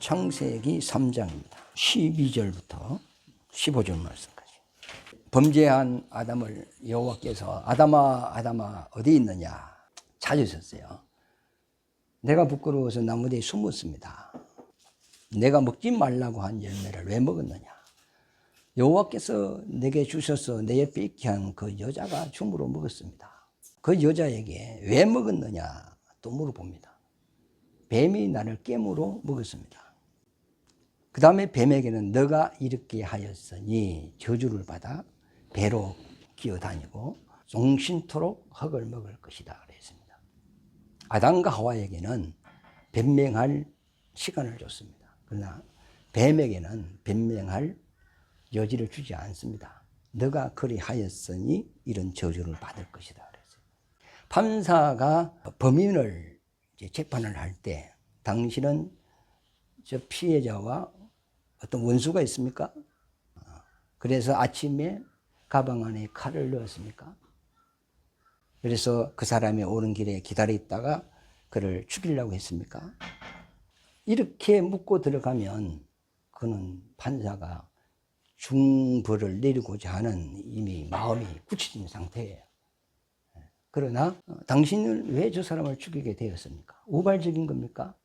창세기 3장입니다. 12절부터 15절 말씀까지. 범죄한 아담을 여호와께서 아담아 아담아 어디 있느냐 찾으셨어요. 내가 부끄러워서 나무 뒤에 숨었습니다. 내가 먹지 말라고 한 열매를 왜 먹었느냐. 여호와께서 내게 주셔서 내 옆에 있게 한 그 여자가 줌으로 먹었습니다. 그 여자에게 왜 먹었느냐 또 물어봅니다. 뱀이 나를 깨물어 먹었습니다. 그 다음에 뱀에게는 너가 이렇게 하였으니 저주를 받아 배로 기어다니고 종신토록 흙을 먹을 것이다 그랬습니다. 아담과 하와에게는 변명할 시간을 줬습니다. 그러나 뱀에게는 변명할 여지를 주지 않습니다. 너가 그리 하였으니 이런 저주를 받을 것이다 그랬어요. 판사가 범인을 재판을 할 때 당신은 저 피해자와 어떤 원수가 있습니까? 그래서 아침에 가방 안에 칼을 넣었습니까? 그래서 그 사람이 오는 길에 기다렸다가 그를 죽이려고 했습니까? 이렇게 묻고 들어가면 그는 판사가 중벌을 내리고자 하는 이미 마음이 굳혀진 상태예요. 그러나 당신은 왜 저 사람을 죽이게 되었습니까? 우발적인 겁니까?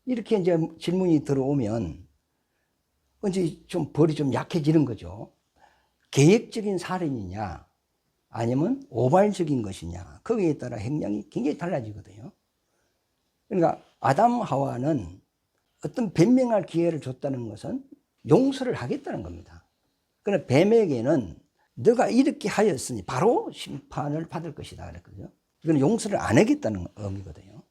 이렇게 이제 질문이 들어오면 이제 좀 벌이 좀 약해지는 거죠. 계획적인 살인이냐 아니면 오발적인 것이냐 거기에 따라 행량이 굉장히 달라지거든요. 그러니까 아담 하와는 어떤 변명할 기회를 줬다는 것은 용서를 하겠다는 겁니다. 그러나 뱀에게는 너가 이렇게 하였으니 바로 심판을 받을 것이다 그랬거든요. 이건 용서를 안 하겠다는 의미거든요.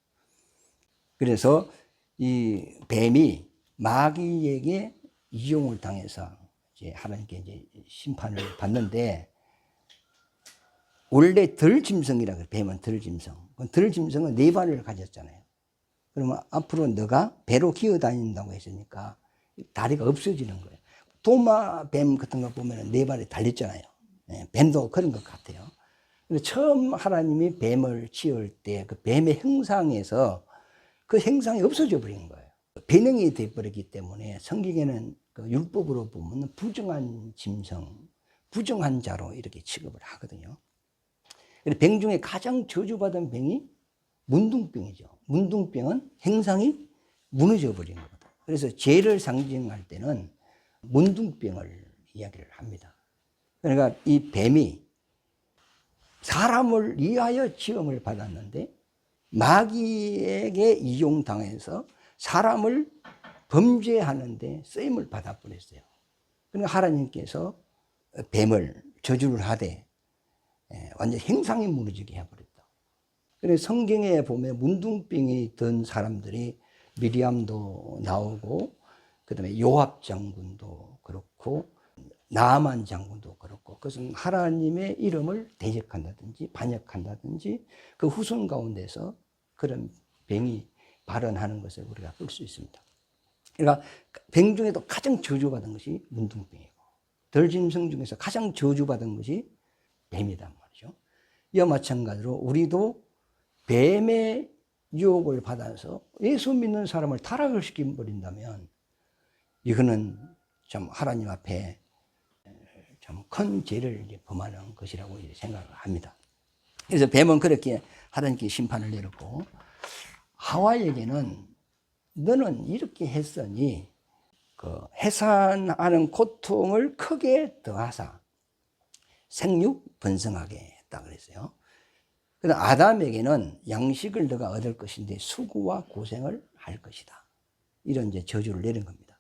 그래서 이 뱀이 마귀에게 이용을 당해서 이제 하나님께 이제 심판을 받는데, 원래 덜짐승이라고 해요. 뱀은 덜짐승. 덜짐승은 네 발을 가졌잖아요. 그러면 앞으로 너가 배로 기어다닌다고 했으니까 다리가 없어지는 거예요. 도마뱀 같은 거 보면 네 발이 달렸잖아요. 뱀도 그런 것 같아요. 처음 하나님이 뱀을 지을 때 그 뱀의 형상에서 그 형상이 없어져 버린 거예요. 변형이 되어버리기 때문에 성경에는 그 율법으로 보면 부정한 짐승, 부정한 자로 이렇게 취급을 하거든요. 병 중에 가장 저주받은 병이 문둥병이죠. 문둥병은 형상이 무너져 버린 거거든요. 그래서 죄를 상징할 때는 문둥병을 이야기를 합니다. 그러니까 이 뱀이 사람을 위하여 지음을 받았는데 마귀에게 이용당해서 사람을 범죄하는데 쓰임을 받아버렸어요. 그러니까 하나님께서 뱀을 저주를 하되 완전 형상이 무너지게 해버렸다. 그래서 성경에 보면 문둥병이 든 사람들이 미리암도 나오고, 그 다음에 요압 장군도 그렇고 나아만 장군도 그렇고, 그것은 하나님의 이름을 대적한다든지 반역한다든지 그 후손 가운데서 그런 병이 발현하는 것을 우리가 볼 수 있습니다. 그러니까 병 중에도 가장 저주받은 것이 문둥병이고, 덜짐승 중에서 가장 저주받은 것이 뱀이란 말이죠. 이와 마찬가지로 우리도 뱀의 유혹을 받아서 예수 믿는 사람을 타락을 시켜버린다면 이거는 참 하나님 앞에 참 큰 죄를 범하는 것이라고 생각을 합니다. 그래서 뱀은 그렇게 하나님께 심판을 내렸고, 하와에게는 너는 이렇게 했으니 그 해산하는 고통을 크게 더하사 생육 번성하게 했다 그랬어요. 그러나 아담에게는 양식을 너가 얻을 것인데 수고와 고생을 할 것이다. 이런 이제 저주를 내린 겁니다.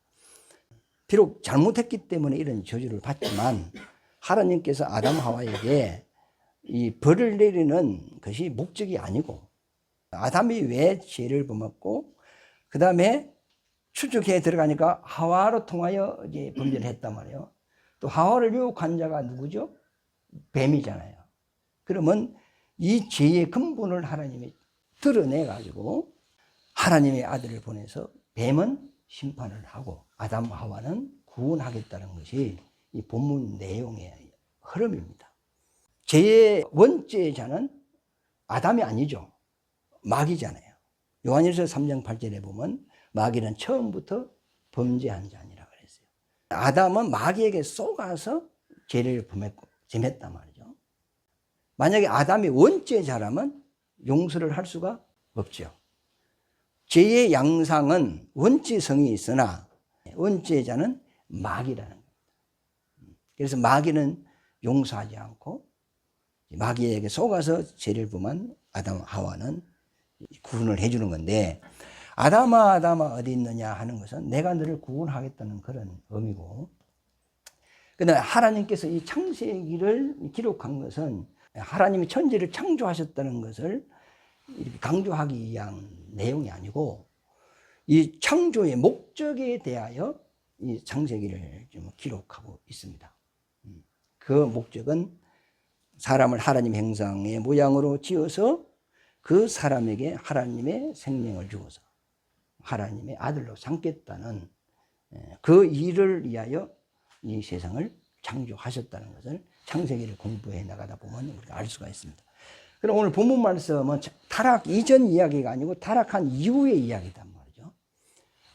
비록 잘못했기 때문에 이런 저주를 받지만 하나님께서 아담 하와에게 이 벌을 내리는 것이 목적이 아니고, 아담이 왜 죄를 범했고 그 다음에 추적해 들어가니까 하와로 통하여 이제 범죄를 했단 말이에요. 또 하와를 유혹한 자가 누구죠? 뱀이잖아요. 그러면 이 죄의 근본을 하나님이 드러내 가지고 하나님의 아들을 보내서 뱀은 심판을 하고 아담 하와는 구원하겠다는 것이 이 본문 내용의 흐름입니다. 죄의 원죄자는 아담이 아니죠. 마귀잖아요. 요한일서 3장 8절에 보면 마귀는 처음부터 범죄한 자니라 그랬어요. 아담은 마귀에게 속아서 죄를 범했단 말이죠. 만약에 아담이 원죄자라면 용서를 할 수가 없죠. 죄의 양상은 원죄성이 있으나 원죄자는 마귀라는 겁니다. 그래서 마귀는 용서하지 않고 마귀에게 속아서 죄를 범한 아담 하와는 구원을 해주는 건데, 아담아 어디 있느냐 하는 것은 내가 너를 구원하겠다는 그런 의미고, 그다음에 하나님께서 이 창세기를 기록한 것은 하나님이 천지를 창조하셨다는 것을 이렇게 강조하기 위한 내용이 아니고, 이 창조의 목적에 대하여 이 창세기를 좀 기록하고 있습니다. 그 목적은 사람을 하나님 형상의 모양으로 지어서 그 사람에게 하나님의 생명을 주어서 하나님의 아들로 삼겠다는 그 일을 위하여 이 세상을 창조하셨다는 것을 창세기를 공부해 나가다 보면 우리가 알 수가 있습니다. 그럼 오늘 본문 말씀은 타락 이전 이야기가 아니고 타락한 이후의 이야기단 말이죠.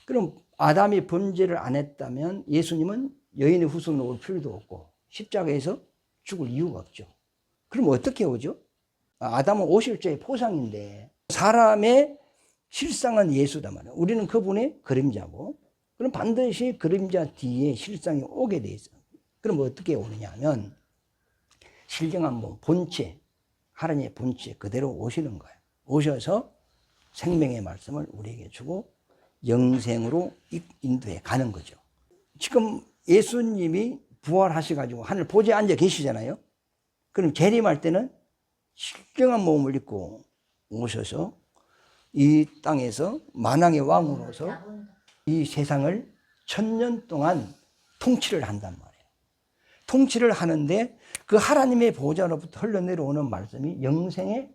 그럼 아담이 범죄를 안 했다면 예수님은 여인의 후손으로 올 필요도 없고 십자가에서 죽을 이유가 없죠. 그럼 어떻게 오죠? 아담은 오실 자의 포상인데 사람의 실상은 예수단 말이에요. 우리는 그분의 그림자고, 그럼 반드시 그림자 뒤에 실상이 오게 돼 있어요. 그럼 어떻게 오느냐 하면 신령한 몸, 본체, 하나님의 본체 그대로 오시는 거예요. 오셔서 생명의 말씀을 우리에게 주고 영생으로 인도해 가는 거죠. 지금 예수님이 부활하셔가지고 하늘 보좌에 앉아 계시잖아요. 그럼 재림할 때는 신령한 몸을 입고 오셔서 이 땅에서 만왕의 왕으로서 이 세상을 1000년 동안 통치를 한단 말이에요. 통치를 하는데 그 하나님의 보좌로부터 흘러내려오는 말씀이 영생의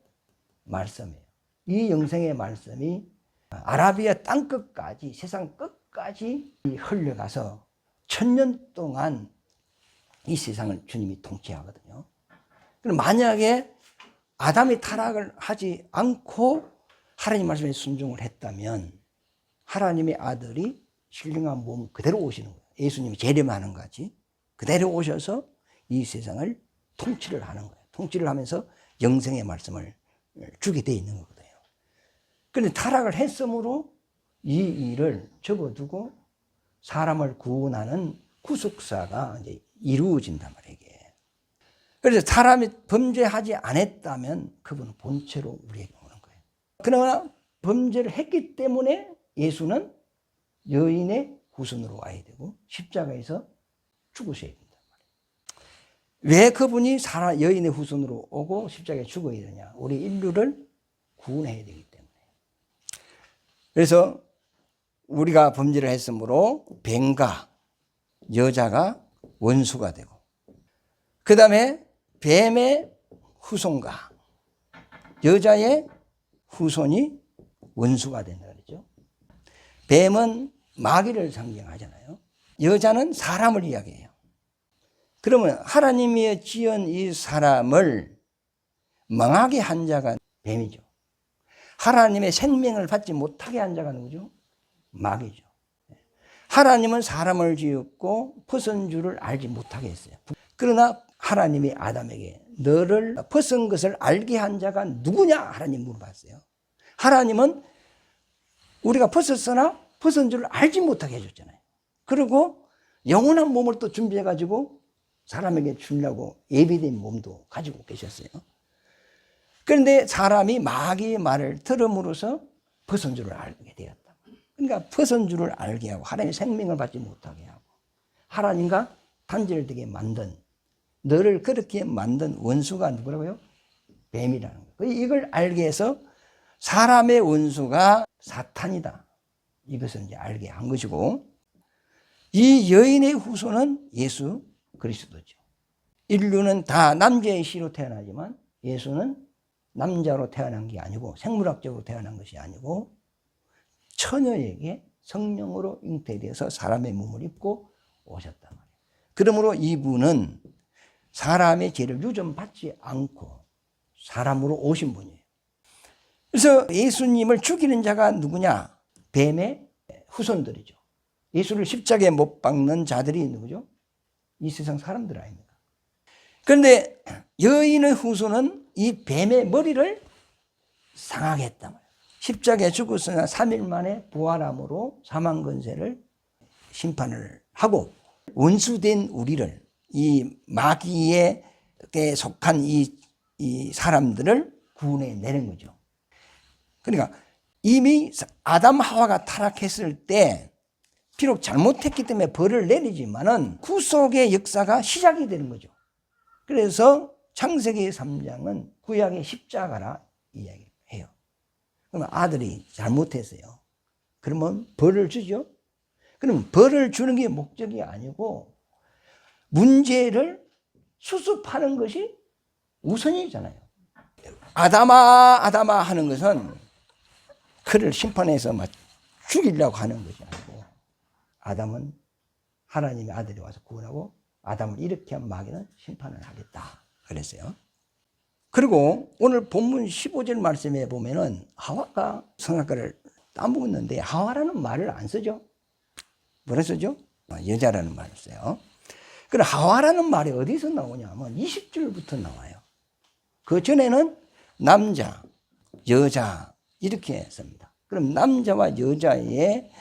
말씀이에요. 이 영생의 말씀이 아라비아 땅끝까지, 세상 끝까지 흘러가서 1000년 동안 이 세상을 주님이 통치하거든요. 그럼 만약에 아담이 타락을 하지 않고 하나님 말씀에 순종을 했다면 하나님의 아들이 신령한 몸 그대로 오시는 거예요. 예수님이 재림하는 같이 그대로 오셔서 이 세상을 통치를 하는 거예요. 통치를 하면서 영생의 말씀을 주게 돼 있는 거거든요. 그런데 타락을 했으므로 이 일을 접어두고 사람을 구원하는 구속사가 이제 이루어진단 말이에요. 그래서 사람이 범죄하지 않았다면 그분은 본체로 우리에게 오는 거예요. 그러나 범죄를 했기 때문에 예수는 여인의 후손으로 와야 되고 십자가에서 죽으셔야 된단 말이에요. 왜 그분이 여인의 후손으로 오고 십자가에 죽어야 되냐? 우리 인류를 구원해야 되기 때문에. 그래서 우리가 범죄를 했으므로 뱀과 여자가 원수가 되고, 그 다음에 뱀의 후손과 여자의 후손이 원수가 된다 그랬죠. 뱀은 마귀를 상징하잖아요. 여자는 사람을 이야기해요. 그러면 하나님이 지은 이 사람을 망하게 한 자가 뱀이죠. 하나님의 생명을 받지 못하게 한 자가 누구죠? 마귀죠. 하나님은 사람을 지었고 벗은 줄을 알지 못하게 했어요. 그러나 하나님이 아담에게 너를 벗은 것을 알게 한 자가 누구냐? 하나님 물어봤어요. 하나님은 우리가 벗었으나 벗은 줄을 알지 못하게 해줬잖아요. 그리고 영원한 몸을 또 준비해가지고 사람에게 주려고 예비된 몸도 가지고 계셨어요. 그런데 사람이 마귀의 말을 들음으로써 벗은 줄을 알게 되었다. 그러니까 벗은 줄을 알게 하고 하나님의 생명을 받지 못하게 하고 하나님과 단절되게 만든, 너를 그렇게 만든 원수가 누구라고요? 뱀이라는 거예요. 이걸 알게 해서 사람의 원수가 사탄이다. 이것을 이제 알게 한 것이고, 이 여인의 후손은 예수 그리스도죠. 인류는 다 남자의 씨로 태어나지만 예수는 남자로 태어난 게 아니고 생물학적으로 태어난 것이 아니고 처녀에게 성령으로 잉태되어서 사람의 몸을 입고 오셨단 말이에요. 그러므로 이분은 사람의 죄를 유전받지 않고 사람으로 오신 분이에요. 그래서 예수님을 죽이는 자가 누구냐? 뱀의 후손들이죠. 예수를 십자가에 못 박는 자들이 누구죠? 이 세상 사람들 아닙니까? 그런데 여인의 후손은 이 뱀의 머리를 상하게 했단 말이에요. 십자가에 죽었으나 3일 만에 부활함으로 사망 권세를 심판을 하고 원수된 우리를, 이 마귀에 속한 이 사람들을 구원해 내는 거죠. 그러니까 이미 아담 하와가 타락했을 때 비록 잘못했기 때문에 벌을 내리지만은 구속의 역사가 시작이 되는 거죠. 그래서 창세기 3장은 구약의 십자가라 이야기해요. 그러면 아들이 잘못했어요. 그러면 벌을 주죠. 그럼 벌을 주는 게 목적이 아니고 문제를 수습하는 것이 우선이잖아요. 아담아 아담아 하는 것은 그를 심판해서 막 죽이려고 하는 것이 아니고, 아담은 하나님의 아들이 와서 구원하고 아담을 이렇게 한 마귀는 심판을 하겠다 그랬어요. 그리고 오늘 본문 15절 말씀에 보면은 하와가 선악과를 따먹었는데 하와라는 말을 안 쓰죠. 뭐라 쓰죠? 여자라는 말을 써요. 그럼 하와라는 말이 어디서 나오냐면 20절부터 나와요. 그 전에는 남자, 여자 이렇게 씁니다. 그럼 남자와 여자의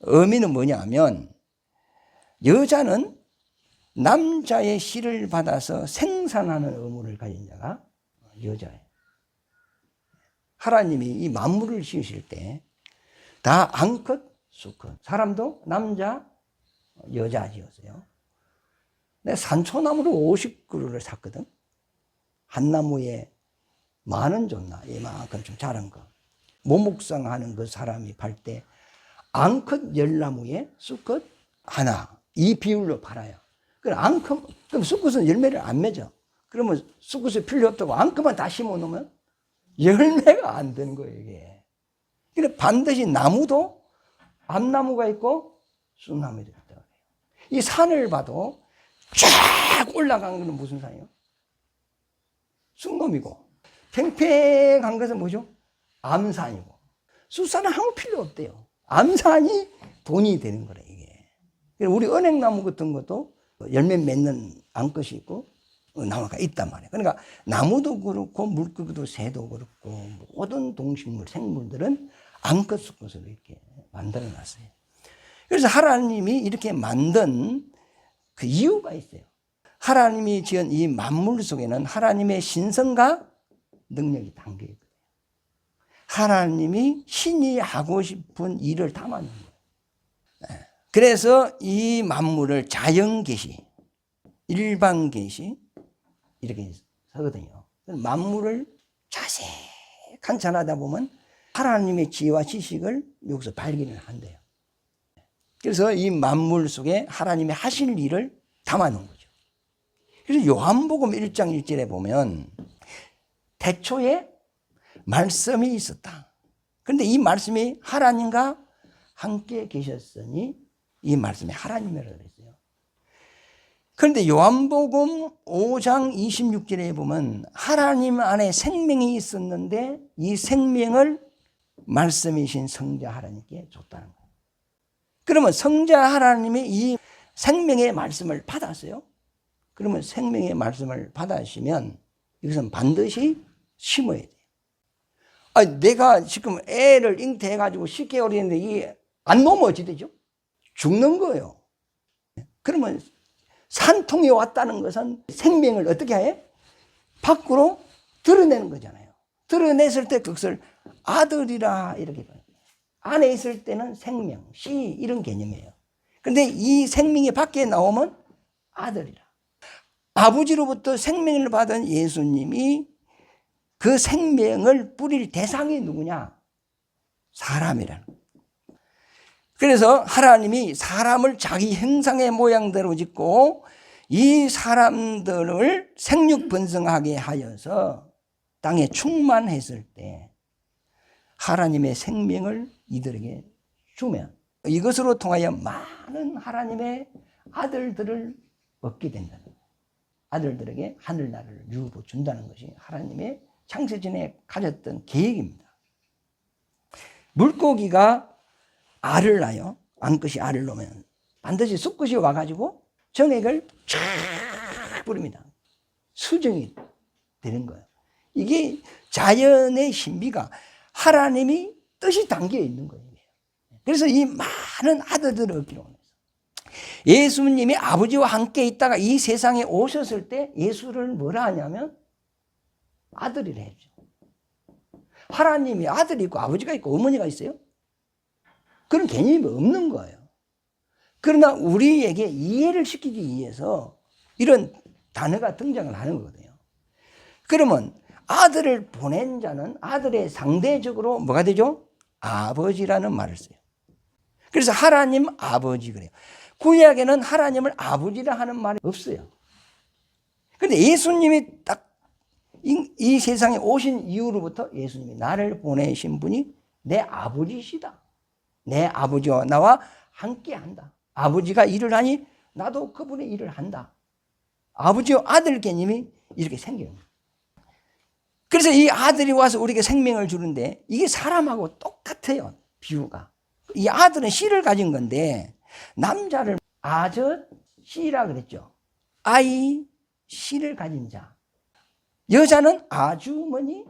의미는 뭐냐면, 여자는 남자의 씨를 받아서 생산하는 의무를 가진 자가 여자예요. 하나님이 이 만물을 지으실 때 다 암컷, 수컷, 사람도 남자, 여자 지었어요. 내가 산초나무로 50그루를 샀거든. 한 나무에 10,000원 줬나? 이만큼 좀 자란 거. 모목상하는 그 사람이 팔 때 암컷 10나무에 수컷 하나, 이 비율로 팔아요. 그럼 수컷은 열매를 안 맺어. 그러면 수컷이 필요 없다고 암컷만 다 심어 놓으면 열매가 안 되는 거예요, 이게. 그래 반드시 나무도 암나무가 있고 쑥나무도 있다. 이 산을 봐도 쫙 올라간 건 무슨 산이에요? 쑥놈이고, 팽팽한 것은 뭐죠? 암산이고. 쑥산은 아무 필요 없대요. 암산이 돈이 되는 거래, 이게. 우리 은행나무 같은 것도 열매 맺는 암컷이 있고 나무가 있단 말이에요. 그러니까 나무도 그렇고 물고기도 새도 그렇고 모든 동식물, 생물들은 암컷, 수컷으로 이렇게 만들어 놨어요. 그래서 하나님이 이렇게 만든 그 이유가 있어요. 하나님이 지은 이 만물 속에는 하나님의 신성과 능력이 담겨 있거든요. 하나님이 신이 하고 싶은 일을 담아놓은 거예요. 그래서 이 만물을 자연계시, 일반계시 이렇게 서거든요. 만물을 자세히 관찰하다 보면 하나님의 지혜와 지식을 여기서 발견을 한대요. 그래서 이 만물 속에 하나님이 하실 일을 담아놓은 거죠. 그래서 요한복음 1장 1절에 보면 태초에 말씀이 있었다. 그런데 이 말씀이 하나님과 함께 계셨으니 이 말씀이 하나님이라고 그랬어요. 그런데 요한복음 5장 26절에 보면 하나님 안에 생명이 있었는데 이 생명을 말씀이신 성자 하나님께 줬다는 거예요. 그러면 성자 하나님이 이 생명의 말씀을 받았어요. 그러면 생명의 말씀을 받으시면 이것은 반드시 심어야 돼요. 내가 지금 애를 잉태해가지고 10개월이었는데 이게 안 놓으면 어찌 되죠? 죽는 거예요. 그러면 산통이 왔다는 것은 생명을 어떻게 해? 밖으로 드러내는 거잖아요. 드러냈을 때 그것을 아들이라 이렇게 봐요. 안에 있을 때는 생명, 씨 이런 개념이에요. 그런데 이 생명이 밖에 나오면 아들이라. 아버지로부터 생명을 받은 예수님이 그 생명을 뿌릴 대상이 누구냐? 사람이라는 거예요. 그래서 하나님이 사람을 자기 형상의 모양대로 짓고 이 사람들을 생육번성하게 하여서 땅에 충만했을 때 하나님의 생명을 이들에게 주면 이것으로 통하여 많은 하나님의 아들들을 얻게 된다는 거예요. 아들들에게 하늘나라를 유로 준다는 것이 하나님의 창세전에 가졌던 계획입니다. 물고기가 알을 낳아요. 암컷이 알을 놓으면 반드시 수컷이 와가지고 정액을 쫙 뿌립니다. 수정이 되는 거예요. 이게 자연의 신비가 하나님이 뜻이 담겨 있는 거예요. 그래서 이 많은 아들들을 얻기로 합니다. 예수님이 아버지와 함께 있다가 이 세상에 오셨을 때 예수를 뭐라 하냐면 아들이라 했죠. 하나님이 아들이 있고 아버지가 있고 어머니가 있어요? 그런 개념이 없는 거예요. 그러나 우리에게 이해를 시키기 위해서 이런 단어가 등장을 하는 거거든요. 그러면 아들을 보낸 자는 아들의 상대적으로 뭐가 되죠? 아버지라는 말을 써요. 그래서 하나님 아버지 그래요. 구약에는 하나님을 아버지라 하는 말이 없어요. 그런데 예수님이 딱 이 세상에 오신 이후로부터 예수님이 나를 보내신 분이 내 아버지시다. 내 아버지와 나와 함께 한다. 아버지가 일을 하니 나도 그분의 일을 한다. 아버지와 아들 개념이 이렇게 생겨요. 그래서 이 아들이 와서 우리에게 생명을 주는데 이게 사람하고 똑같아요. 비유가. 이 아들은 씨를 가진 건데 남자를 아젖 씨라 그랬죠. 아이 씨를 가진 자. 여자는 아주머니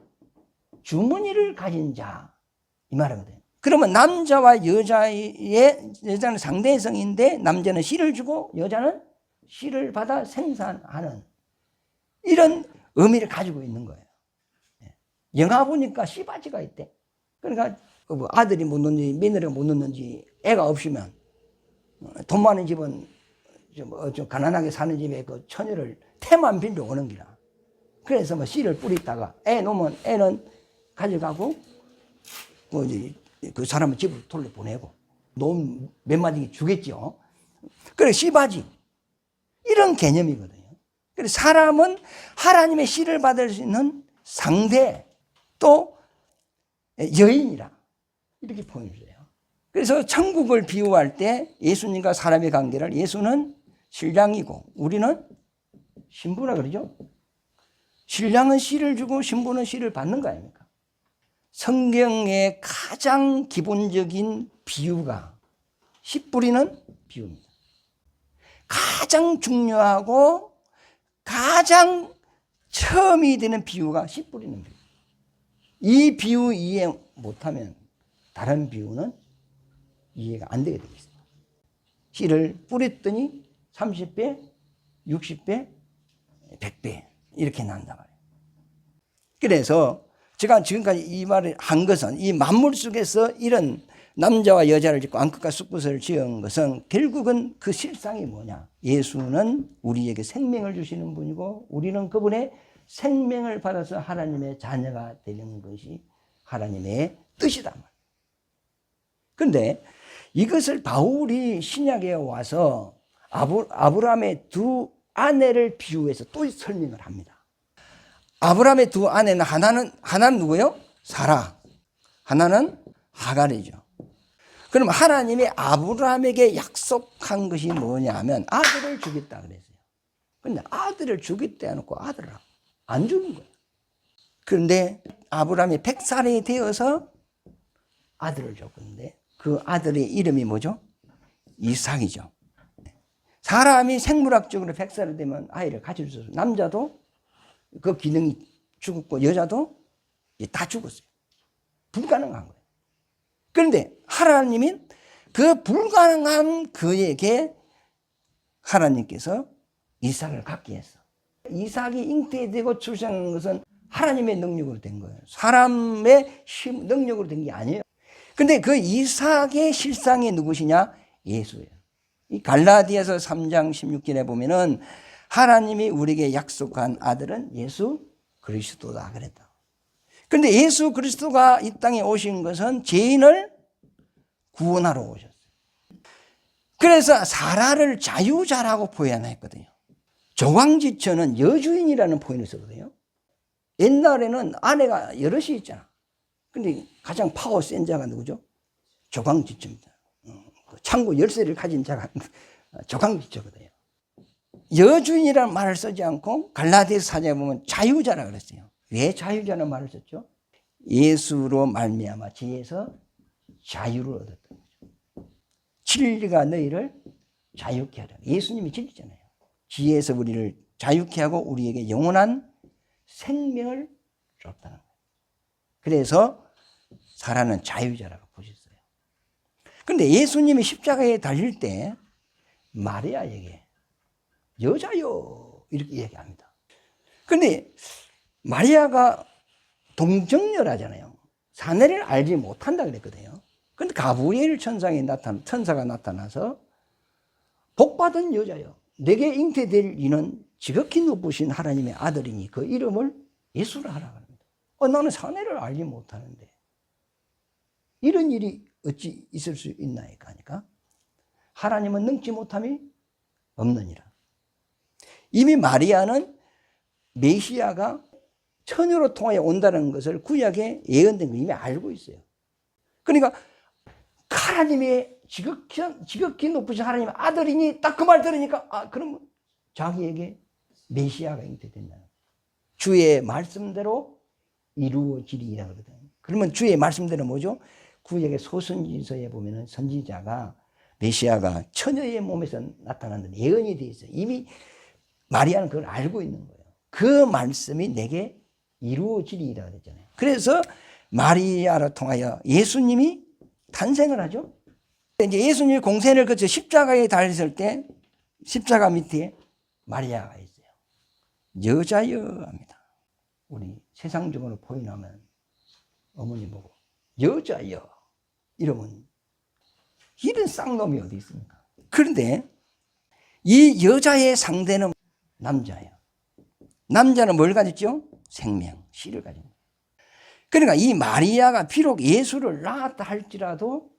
주머니를 가진 자. 이 말이거든요. 그러면 남자와 여자는 상대성인데 남자는 씨를 주고 여자는 씨를 받아 생산하는 이런 의미를 가지고 있는 거예요. 영화 보니까 씨바지가 있대. 그러니까 아들이 못 놓는지 며느리가 못 놓는지 애가 없으면 돈 많은 집은 좀 가난하게 사는 집에 그 처녀를 태만 빌려 오는 기라. 그래서 뭐 씨를 뿌리다가 애 놓으면 애는 가져가고 그 사람은 집으로 돌려보내고 놓은 몇 마디 주겠죠. 그래 씨바지 이런 개념이거든요. 그래서 사람은 하나님의 씨를 받을 수 있는 상대 또 여인이라 이렇게 보여줘요. 그래서 천국을 비유할 때 예수님과 사람의 관계를 예수는 신랑이고 우리는 신부라 그러죠. 신랑은 씨를 주고 신부는 씨를 받는 거 아닙니까? 성경의 가장 기본적인 비유가 씨 뿌리는 비유입니다. 가장 중요하고 가장 처음이 되는 비유가 씨 뿌리는 비유. 이 비유 이해 못하면 다른 비유는 이해가 안 되게 되어 있습니다. 씨를 뿌렸더니 30배, 60배, 100배 이렇게 난단 말이에요. 그래서 제가 지금까지 이 말을 한 것은 이 만물 속에서 이런 남자와 여자를 짓고 암컷과 수컷을 지은 것은 결국은 그 실상이 뭐냐. 예수는 우리에게 생명을 주시는 분이고 우리는 그분의 생명을 받아서 하나님의 자녀가 되는 것이 하나님의 뜻이다. 그런데 이것을 바울이 신약에 와서 아브라함의 두 아내를 비유해서 또 설명을 합니다. 아브라함의 두 아내는 하나는 누구예요? 사라. 하나는 하갈이죠. 그럼 하나님이 아브라함에게 약속한 것이 뭐냐면 아들을 주겠다 그랬어요. 그런데 아들을 주겠다 해놓고 아들을 안 주는 거예요. 그런데 아브라함이 100살이 되어서 아들을 줬는데 그 아들의 이름이 뭐죠? 이삭이죠. 사람이 생물학적으로 100살이 되면 아이를 가질 수 있어요. 남자도 그 기능이 죽었고 여자도 다 죽었어요. 불가능한 거예요. 그런데 하나님이 그 불가능한 그에게 하나님께서 이삭을 갖게 했어. 이삭이 잉태되고 출생한 것은 하나님의 능력으로 된 거예요. 사람의 능력으로 된 게 아니에요. 그런데 그 이삭의 실상이 누구시냐? 예수예요. 이 갈라디아서 3장 16절에 보면은 하나님이 우리에게 약속한 아들은 예수 그리스도다 그랬다. 그런데 예수 그리스도가 이 땅에 오신 것은 죄인을 구원하러 오셨어요. 그래서 사라를 자유자라고 표현했거든요. 조광지처는 여주인이라는 표현을 쓰거든요. 옛날에는 아내가 여럿이 있잖아. 근데 가장 파워 센 자가 누구죠? 조광지처입니다. 창고 열쇠를 가진 자가 조광지처거든요. 여주인이라는 말을 쓰지 않고 갈라디아서 4장에 보면 자유자라 그랬어요. 왜 자유자라는 말을 썼죠? 예수로 말미암아 죄에서 자유를 얻었던 거죠. 진리가 너희를 자유케 하라. 예수님이 진리잖아요. 지혜에서 우리를 자유케 하고 우리에게 영원한 생명을 줬다는 거예요. 그래서 살아는 자유자라고 보셨어요. 그런데 예수님이 십자가에 달릴 때 마리아에게 여자여 이렇게 얘기합니다. 그런데 마리아가 동정녀라잖아요. 사내를 알지 못한다 그랬거든요. 그런데 가브리엘 천사가 나타나서 복받은 여자여 내게 잉태될 이는 지극히 높으신 하나님의 아들이니 그 이름을 예수라 하라고 합니다. 나는 사내를 알지 못하는데 이런 일이 어찌 있을 수 있나이까 하니까 하나님은 능치 못함이 없느니라. 이미 마리아는 메시아가 처녀로 통하여 온다는 것을 구약에 예언된 걸 이미 알고 있어요. 그러니까 하나님의 지극히 높으신 하나님의 아들이니 딱 그 말 들으니까 그럼 자기에게 메시아가 잉태된다. 주의 말씀대로 이루어지리라 그러거든요. 그러면 주의 말씀대로 뭐죠? 구약의 소선지서에 보면은 선지자가 메시아가 처녀의 몸에서 나타난다는 예언이 되어 있어요. 이미 마리아는 그걸 알고 있는 거예요. 그 말씀이 내게 이루어지리라 그랬잖아요. 그래서 마리아를 통하여 예수님이 탄생을 하죠. 이제 예수님이 공생을 거쳐 십자가에 달렸을 때 십자가 밑에 마리아가 있어요. 여자여 합니다. 우리 세상적으로 포인하면 어머니 보고 여자여 이러면 이런 쌍놈이 어디 있습니까? 그런데 이 여자의 상대는 남자예요. 남자는 뭘 가졌죠? 생명, 씨를 가진 거예요. 그러니까 이 마리아가 비록 예수를 낳았다 할지라도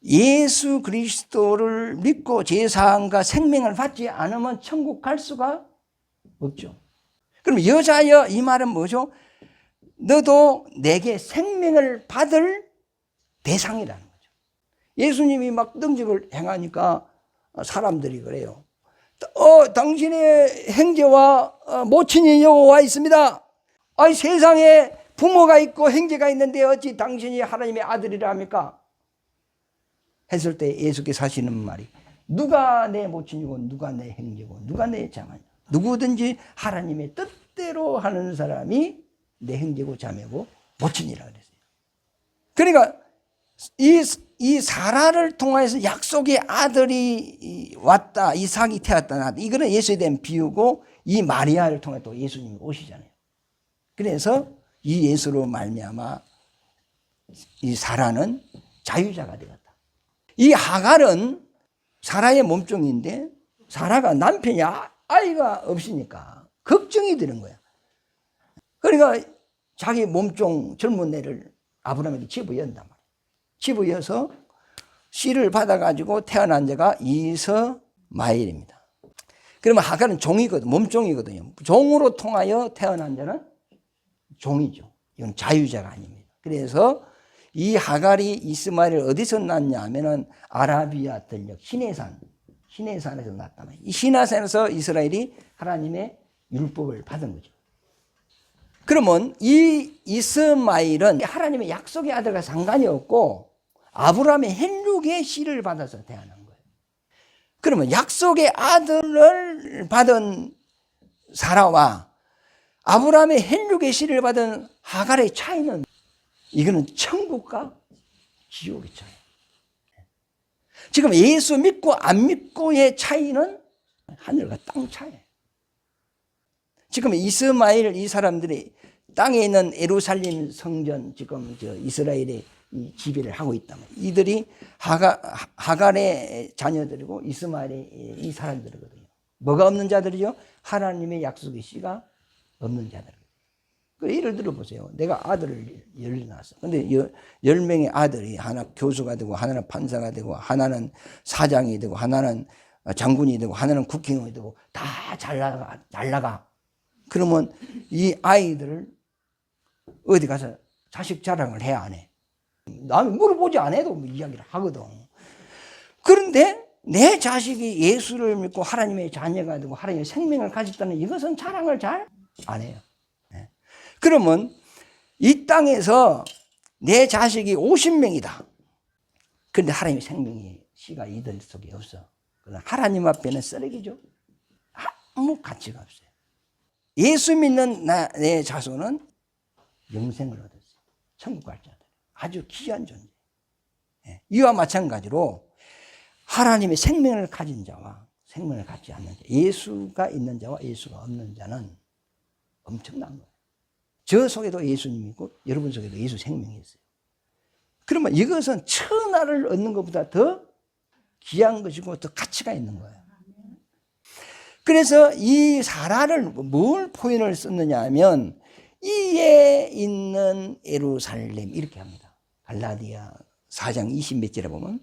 예수 그리스도를 믿고 제사함과 생명을 받지 않으면 천국 갈 수가 없죠. 그럼 여자여 이 말은 뭐죠? 너도 내게 생명을 받을 대상이라는 거죠. 예수님이 막 능직을 행하니까 사람들이 그래요. 당신의 형제와 모친이 여기 와 있습니다. 세상에 부모가 있고 형제가 있는데 어찌 당신이 하나님의 아들이라 합니까? 했을 때 예수께서 하시는 말이 누가 내 모친이고 누가 내 형제고 누가 내 자매냐. 누구든지 하나님의 뜻대로 하는 사람이 내 형제고 자매고 모친이라 그랬어요. 그러니까 이 사라를 통해서 약속의 아들이 왔다, 이삭이 태었다. 이거는 예수에 대한 비유고 이 마리아를 통해 또 예수님이 오시잖아요. 그래서 이 예수로 말미암아 이 사라는 자유자가 되었다. 이 하갈은 사라의 몸종인데 사라가 남편이 아이가 없으니까 걱정이 되는 거야. 그러니까 자기 몸종 젊은 애를 아브라함에게 집어연단 말이야. 집어여서 씨를 받아가지고 태어난 자가 이스마엘입니다. 그러면 하갈은 종이거든, 몸종이거든요. 종으로 통하여 태어난 자는 종이죠. 이건 자유자가 아닙니다. 그래서 이 하갈이 이스마엘을 어디서 낳냐 하면은 아라비아 들녘 시내산에서 낳았단 말이에요. 이 시내산에서 이스라엘이 하나님의 율법을 받은 거죠. 그러면 이 이스마엘은 하나님의 약속의 아들과 상관이 없고 아브라함의 혈육의 씨를 받아서 태어난 거예요. 그러면 약속의 아들을 받은 사라와 아브라함의 혈육의 씨를 받은 하갈의 차이는 이거는 천국과 지옥의 차이. 지금 예수 믿고 안 믿고의 차이는 하늘과 땅 차이예요. 지금 이스마엘 이 사람들이 땅에 있는 예루살렘 성전 지금 이스라엘의 지배를 하고 있다면 이들이 하갈의 자녀들이고 이스마엘의 이 사람들이거든요. 뭐가 없는 자들이죠? 하나님의 약속의 씨가 없는 자들. 예를 들어 보세요. 내가 아들을 10을 낳았어. 근데 10명의 아들이 하나 교수가 되고 하나는 판사가 되고 하나는 사장이 되고 하나는 장군이 되고 하나는 국회의원이 되고 다 잘 나가. 그러면 이 아이들을 어디 가서 자식 자랑을 해야 안 해? 남이 물어보지 않아도 이야기를 하거든. 그런데 내 자식이 예수를 믿고 하나님의 자녀가 되고 하나님의 생명을 가졌다는 이것은 자랑을 잘 안 해요. 그러면 이 땅에서 내 자식이 50명이다. 그런데 하나님의 생명이 씨가 이들 속에 없어. 그러나 하나님 앞에는 쓰레기죠. 아무 가치가 없어요. 예수 믿는 내 자손은 영생을 얻었어요. 천국 갈 자들. 아주 귀한 존재. 이와 마찬가지로 하나님의 생명을 가진 자와 생명을 갖지 않는 자, 예수가 있는 자와 예수가 없는 자는 엄청난 거예요. 저 속에도 예수님이 있고 여러분 속에도 예수 생명이 있어요. 그러면 이것은 천하를 얻는 것보다 더 귀한 것이고 더 가치가 있는 거예요. 그래서 이 사라를 뭘 표현을 썼느냐 하면 이에 있는 예루살렘 이렇게 합니다. 갈라디아 4장 20몇 절에 보면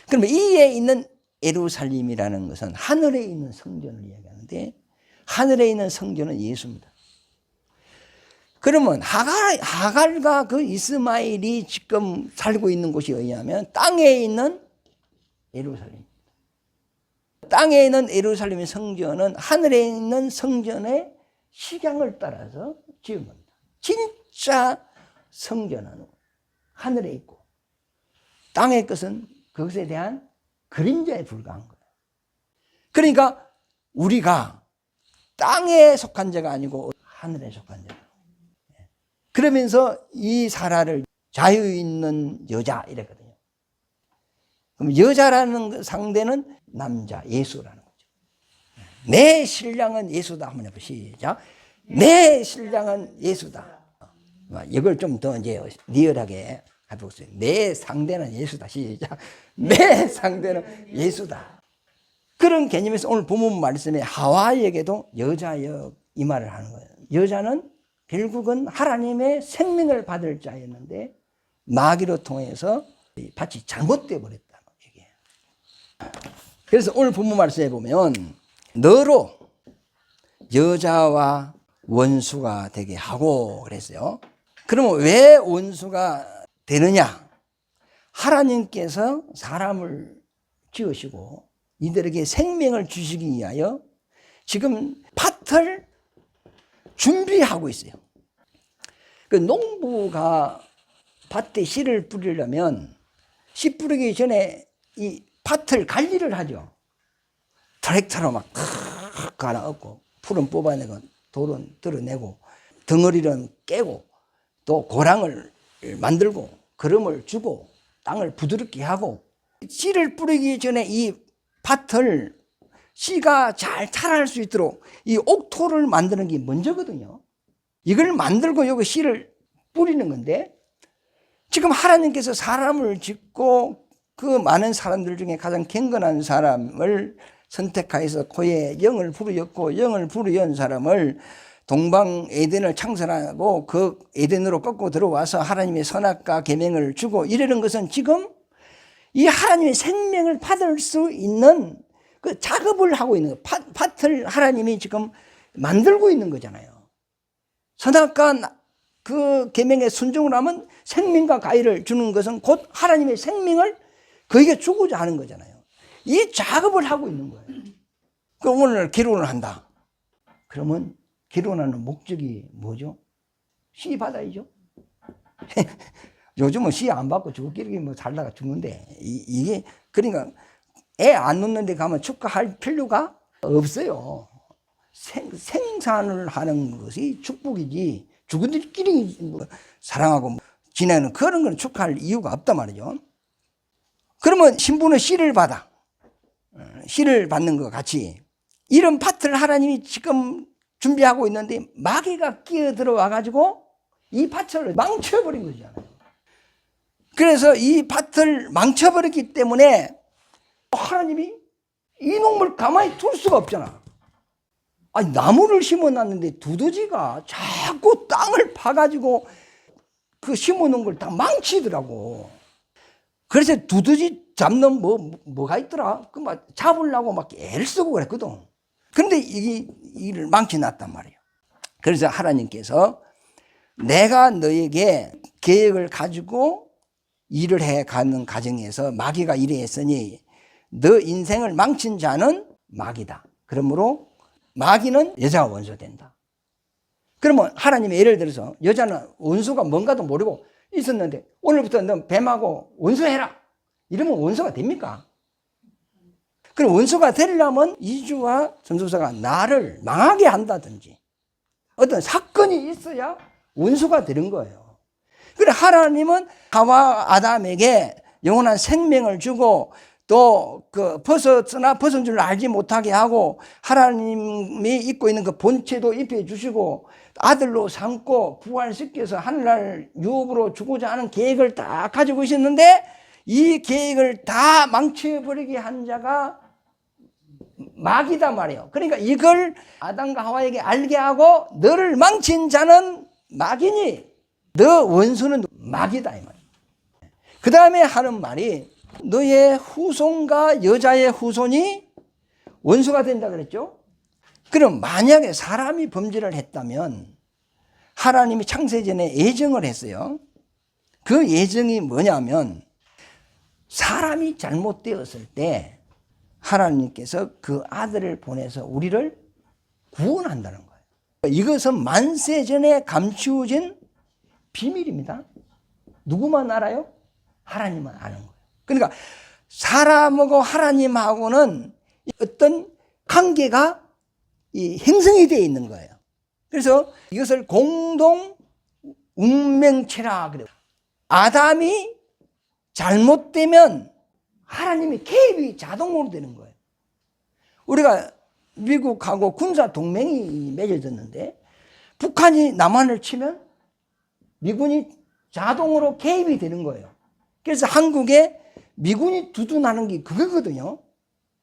그러면 이에 있는 예루살렘이라는 것은 하늘에 있는 성전을 이야기하는데 하늘에 있는 성전은 예수입니다. 그러면 하갈과 그 이스마엘이 지금 살고 있는 곳이 어디냐면 땅에 있는 예루살렘. 땅에 있는 예루살렘의 성전은 하늘에 있는 성전의 식양을 따라서 지은 겁니다. 진짜 성전은 하늘에 있고 땅의 것은 그것에 대한 그림자에 불과한 거예요. 그러니까 우리가 땅에 속한 자가 아니고 하늘에 속한 자가. 그러면서 이 사라를 자유 있는 여자 이랬거든요. 그럼 여자라는 상대는 남자 예수라는 거죠. 내 신랑은 예수다. 한번 해보시죠. 시작. 내 신랑은 예수다. 이걸 좀 더 이제 리얼하게 해보세요. 내 상대는 예수다. 시작. 내 상대는 예수다. 그런 개념에서 오늘 본문 말씀에 하와에게도 여자여 이 말을 하는 거예요. 여자는 결국은 하나님의 생명을 받을 자였는데 마귀로 통해서 밭이 잘못되어 버렸다는 얘기예요. 그래서 오늘 본문 말씀에 보면 너로 여자와 원수가 되게 하고 그랬어요. 그러면 왜 원수가 되느냐? 하나님께서 사람을 지으시고 이들에게 생명을 주시기 위하여 지금 밭을 준비하고 있어요. 그 농부가 밭에 씨를 뿌리려면 씨 뿌리기 전에 이 밭을 관리를 하죠. 트랙터로 막 갈아엎고 풀은 뽑아내고 돌은 뜯어내고 덩어리는 깨고 또 고랑을 만들고 거름을 주고 땅을 부드럽게 하고 씨를 뿌리기 전에 이 밭을 씨가 잘 자랄 수 있도록 이 옥토를 만드는 게 먼저거든요. 이걸 만들고 여기 씨를 뿌리는 건데 지금 하나님께서 사람을 짓고 그 많은 사람들 중에 가장 경건한 사람을 선택하여서 코에 영을 불어였고 영을 불어연 사람을 동방 에덴을 창설하고 그 에덴으로 꺾고 들어와서 하나님의 선악과 계명을 주고 이러는 것은 지금 이 하나님의 생명을 받을 수 있는 그 작업을 하고 있는 거예요. 밭을 하나님이 지금 만들고 있는 거잖아요. 선악과 그 계명에 순종을 하면 생명과 가위를 주는 것은 곧 하나님의 생명을 그에게 주고자 하는 거잖아요. 이 작업을 하고 있는 거예요. 그럼 오늘 결혼을 한다. 그러면 결혼하는 목적이 뭐죠? 씨 받아야죠. 요즘은 씨 안 받고 죽을끼리 뭐 살다가 죽는데 이게 그러니까 애 안 놓는데 가면 축하할 필요가 없어요. 생산을 하는 것이 축복이지 죽은들끼리 뭐 사랑하고 지내는 그런 건 축하할 이유가 없단 말이죠. 그러면 신부는 씨를 받아. 씨를 받는 것 같이 이런 밭을 하나님이 지금 준비하고 있는데 마귀가 끼어들어와 가지고 이 밭을 망쳐버린 거잖아요. 그래서 이 밭을 망쳐버렸기 때문에 하나님이 이 농물 가만히 둘 수가 없잖아. 아니 나무를 심어놨는데 두더지가 자꾸 땅을 파가지고 그 심어놓은 걸 다 망치더라고. 그래서 두더지 잡는 뭐가 있더라. 그 막 잡으려고 막 애를 쓰고 그랬거든. 그런데 이를 망쳐놨단 말이에요. 그래서 하나님께서 내가 너에게 계획을 가지고 일을 해가는 과정에서 마귀가 이래했으니 너 인생을 망친 자는 마귀다. 그러므로 마귀는 여자와 원수가 된다. 그러면 하나님이 예를 들어서 여자는 원수가 뭔가도 모르고 있었는데 오늘부터 너 뱀하고 원수해라. 이러면 원수가 됩니까? 그럼 원수가 되려면 이주와 전도사가 나를 망하게 한다든지 어떤 사건이 있어야 원수가 되는 거예요. 그래 하나님은 하와 아담에게 영원한 생명을 주고 또 그 벗었으나 벗은 줄 알지 못하게 하고 하나님이 입고 있는 그 본체도 입혀 주시고 아들로 삼고 부활시켜서 하늘날 유업으로 주고자 하는 계획을 다 가지고 있었는데 이 계획을 다 망쳐버리게 한 자가 마귀다 말이에요. 그러니까 이걸 아담과 하와에게 알게 하고 너를 망친 자는 마귀니 너 원수는 마귀다 이 말이에요. 그 다음에 하는 말이 너의 후손과 여자의 후손이 원수가 된다 그랬죠. 그럼 만약에 사람이 범죄를 했다면 하나님이 창세전에 예정을 했어요. 그 예정이 뭐냐면 사람이 잘못되었을 때 하나님께서 그 아들을 보내서 우리를 구원한다는 거예요. 이것은 만세전에 감추어진 비밀입니다. 누구만 알아요? 하나님만 아는 거예요. 그러니까 사람하고 하나님하고는 어떤 관계가 형성이 되어 있는 거예요. 그래서 이것을 공동 운명체라 그래요. 아담이 잘못되면 하나님의 개입이 자동으로 되는 거예요. 우리가 미국하고 군사 동맹이 맺어졌는데 북한이 남한을 치면 미군이 자동으로 개입이 되는 거예요. 그래서 한국에 미군이 두둔하는 게 그거거든요.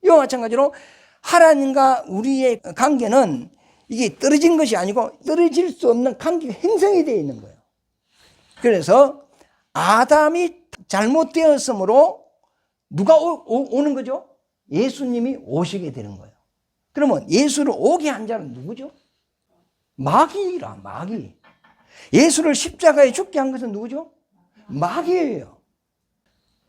이와 마찬가지로 하나님과 우리의 관계는 이게 떨어진 것이 아니고 떨어질 수 없는 관계가 형성이 되어 있는 거예요. 그래서 아담이 잘못되었으므로 누가 오는 거죠? 예수님이 오시게 되는 거예요. 그러면 예수를 오게 한 자는 누구죠? 마귀라, 마귀. 예수를 십자가에 죽게 한 것은 누구죠? 마귀예요.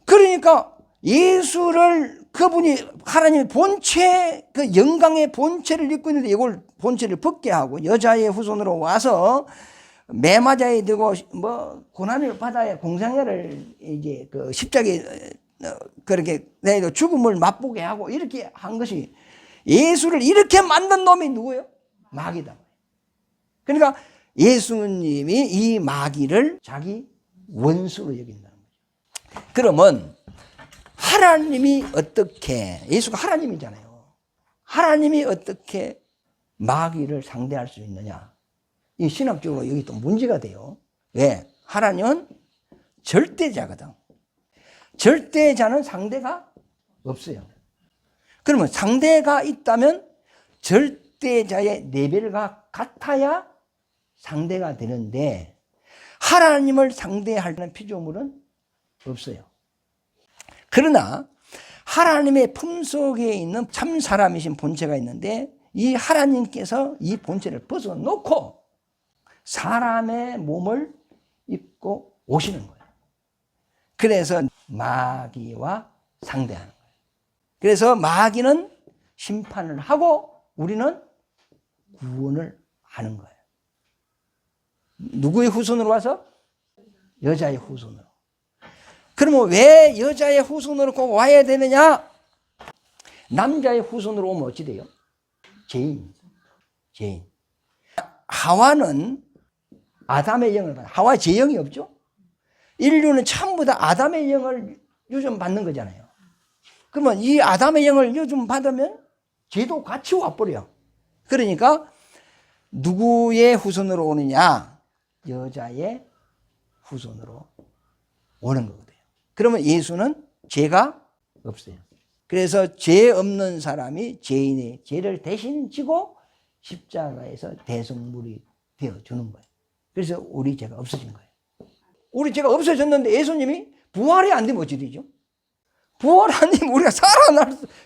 그러니까 예수를 그분이 하나님의 본체, 그 영광의 본체를 입고 있는데 이걸 본체를 벗게 하고 여자의 후손으로 와서 매맞아야 되고 뭐 고난을 받아야 공생애를 이제 그 십자가에 그렇게 내도 죽음을 맛보게 하고 이렇게 한 것이 예수를 이렇게 만든 놈이 누구예요? 마귀다. 그러니까 예수님이 이 마귀를 자기 원수로 여긴다는 거죠. 그러면 하나님이 어떻게, 예수가 하나님이잖아요. 하나님이 어떻게 마귀를 상대할 수 있느냐? 이 신학적으로 여기 또 문제가 돼요. 왜? 하나님은 절대자거든. 절대자는 상대가 없어요. 그러면 상대가 있다면 절대자의 레벨과 같아야 상대가 되는데 하나님을 상대하는 피조물은 없어요. 그러나 하나님의 품속에 있는 참 사람이신 본체가 있는데 이 하나님께서 이 본체를 벗어놓고 사람의 몸을 입고 오시는 거예요. 그래서 마귀와 상대하는 거예요. 그래서 마귀는 심판을 하고 우리는 구원을 하는 거예요. 누구의 후손으로 와서? 여자의 후손으로. 그러면 왜 여자의 후손으로 꼭 와야 되느냐? 남자의 후손으로 오면 어찌 돼요? 죄인. 하와는 아담의 영을 받아. 하와 죄영이 없죠? 인류는 전부 다 아담의 영을 요즘 받는 거잖아요. 그러면 이 아담의 영을 요즘 받으면 죄도 같이 와버려. 그러니까 누구의 후손으로 오느냐? 여자의 후손으로 오는 거거든요. 그러면 예수는 죄가 없어요. 그래서 죄 없는 사람이 죄인의 죄를 대신 지고 십자가에서 대성물이 되어주는 거예요. 그래서 우리 죄가 없어진 거예요. 우리 죄가 없어졌는데 예수님이 부활이 안 되면 어찌 되죠? 부활 안 되면 우리가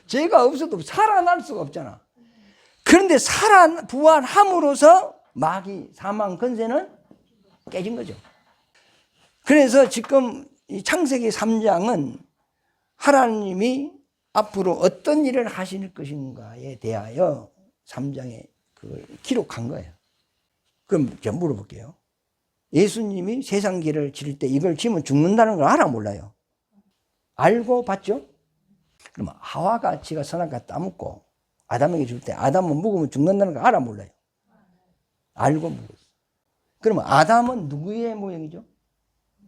죄가 없어도 살아날 수가 없잖아. 그런데 부활함으로써 마귀 사망 권세는 깨진 거죠. 그래서 지금 이 창세기 3장은 하나님이 앞으로 어떤 일을 하실 것인가에 대하여 3장에 그걸 기록한 거예요. 그럼 제가 물어볼게요. 예수님이 세상 길을 칠 때 이걸 지면 죽는다는 걸 알아 몰라요? 알고 봤죠? 그러면 하와가 지가 선악과 따먹고 아담에게 줄 때 아담은 묵으면 죽는다는 거 알아 몰라요? 알고 묵었어. 그러면 아담은 누구의 모형이죠?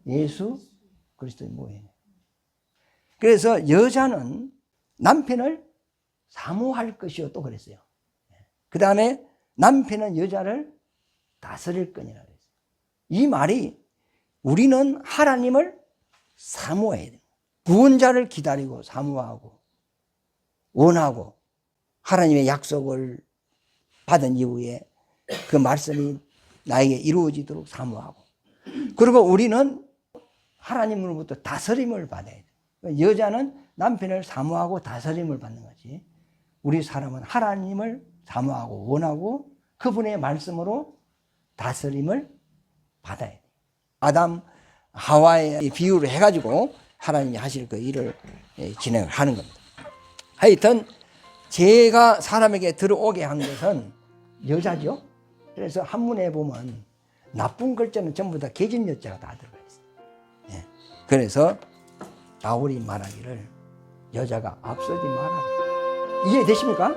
예수 그리스도의 모형이에요. 그래서 여자는 남편을 사모할 것이요 또 그랬어요. 그 다음에 남편은 여자를 다스릴 거니라 그랬어요. 이 말이 우리는 하나님을 사모해야 돼요. 구원자를 기다리고 사모하고 원하고 하나님의 약속을 받은 이후에 그 말씀이 나에게 이루어지도록 사모하고, 그리고 우리는 하나님으로부터 다스림을 받아야 돼요. 여자는 남편을 사모하고 다스림을 받는 거지, 우리 사람은 하나님을 사모하고 원하고 그분의 말씀으로 다스림을 받아야 돼요. 아담 하와의 비유를 해가지고 하나님이 하실 그 일을 진행하는 겁니다. 하여튼 죄가 사람에게 들어오게 한 것은 여자죠. 그래서 한문에 보면 나쁜 글자는 전부 다 계집 여자가 다 들어가 있어요. 그래서 바울이 말하기를 여자가 앞서지 말아라. 이해되십니까?